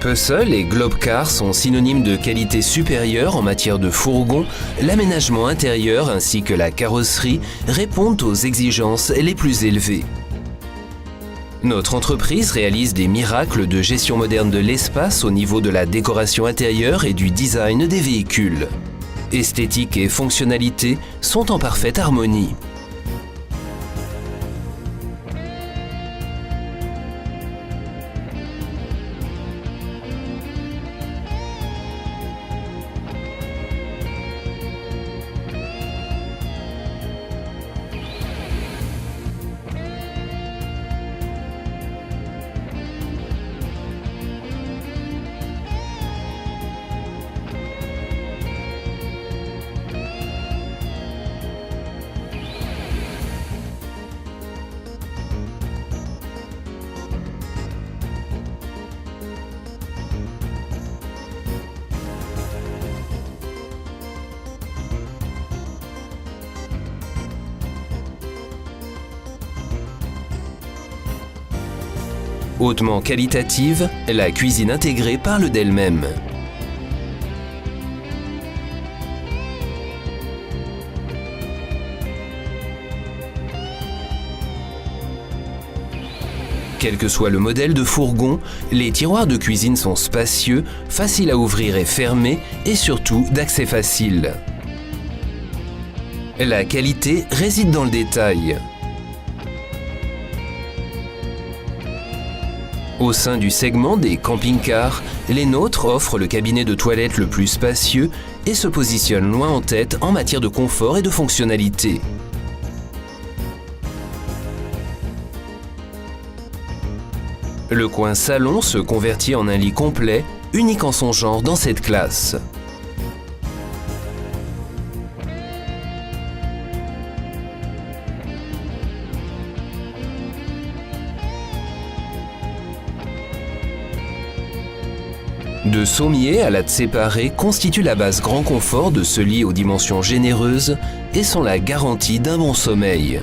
Peuceul et Globcar sont synonymes de qualité supérieure en matière de fourgon. L'aménagement intérieur ainsi que la carrosserie répondent aux exigences les plus élevées. Notre entreprise réalise des miracles de gestion moderne de l'espace au niveau de la décoration intérieure et du design des véhicules. Esthétique et fonctionnalité sont en parfaite harmonie. Hautement qualitative, la cuisine intégrée parle d'elle-même. Quel que soit le modèle de fourgon, les tiroirs de cuisine sont spacieux, faciles à ouvrir et fermer et surtout d'accès facile. La qualité réside dans le détail. Au sein du segment des camping-cars, les nôtres offrent le cabinet de toilette le plus spacieux et se positionnent loin en tête en matière de confort et de fonctionnalité. Le coin salon se convertit en un lit complet, unique en son genre dans cette classe. De sommier à latte séparée constitue la base grand confort de ce lit aux dimensions généreuses et sont la garantie d'un bon sommeil.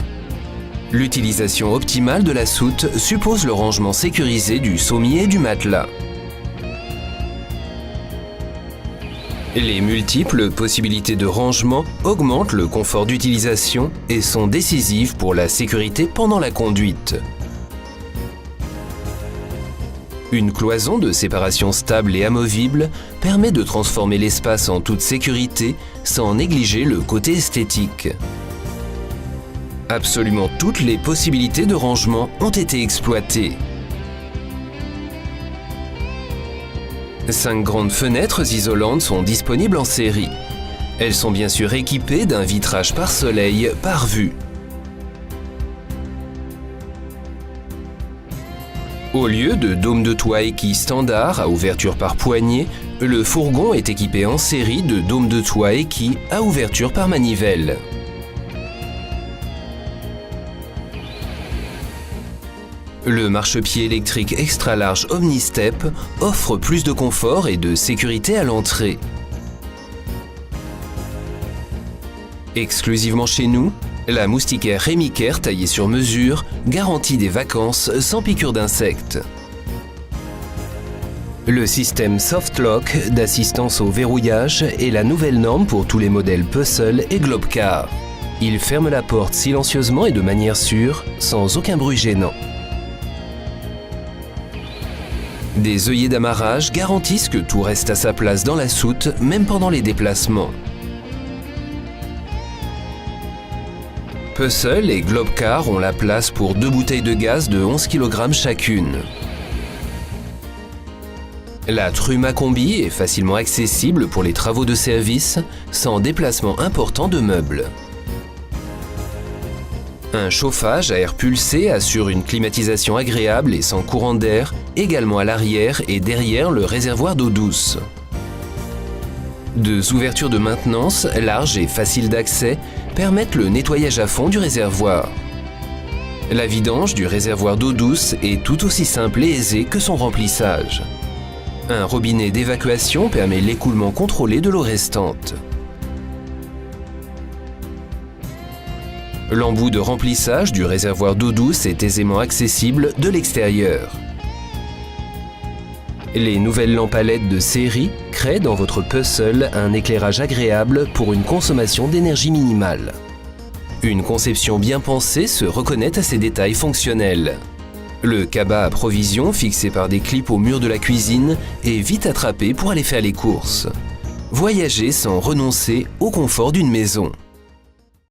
L'utilisation optimale de la soute suppose le rangement sécurisé du sommier et du matelas. Les multiples possibilités de rangement augmentent le confort d'utilisation et sont décisives pour la sécurité pendant la conduite. Une cloison de séparation stable et amovible permet de transformer l'espace en toute sécurité sans négliger le côté esthétique. Absolument toutes les possibilités de rangement ont été exploitées. 5 grandes fenêtres isolantes sont disponibles en série. Elles sont bien sûr équipées d'un vitrage par soleil par vue. Au lieu de dôme de toit équis standard à ouverture par poignée, le fourgon est équipé en série de dômes de toit équis à ouverture par manivelle. Le marchepied électrique extra large Omnistep offre plus de confort et de sécurité à l'entrée. Exclusivement chez nous, la moustiquaire Rémi-Care taillée sur mesure garantit des vacances sans piqûre d'insectes. Le système Softlock d'assistance au verrouillage est la nouvelle norme pour tous les modèles Peuceul et Globcar. Il ferme la porte silencieusement et de manière sûre, sans aucun bruit gênant. Des œillets d'amarrage garantissent que tout reste à sa place dans la soute, même pendant les déplacements. Peuceul et Globcar ont la place pour 2 bouteilles de gaz de 11 kg chacune. La Truma Combi est facilement accessible pour les travaux de service, sans déplacement important de meubles. Un chauffage à air pulsé assure une climatisation agréable et sans courant d'air, également à l'arrière et derrière le réservoir d'eau douce. 2 ouvertures de maintenance, larges et faciles d'accès, permettent le nettoyage à fond du réservoir. La vidange du réservoir d'eau douce est tout aussi simple et aisée que son remplissage. Un robinet d'évacuation permet l'écoulement contrôlé de l'eau restante. L'embout de remplissage du réservoir d'eau douce est aisément accessible de l'extérieur. Les nouvelles lampes à LED de série créent dans votre puzzle un éclairage agréable pour une consommation d'énergie minimale. Une conception bien pensée se reconnaît à ces détails fonctionnels. Le cabas à provision fixé par des clips au mur de la cuisine est vite attrapé pour aller faire les courses. Voyager sans renoncer au confort d'une maison.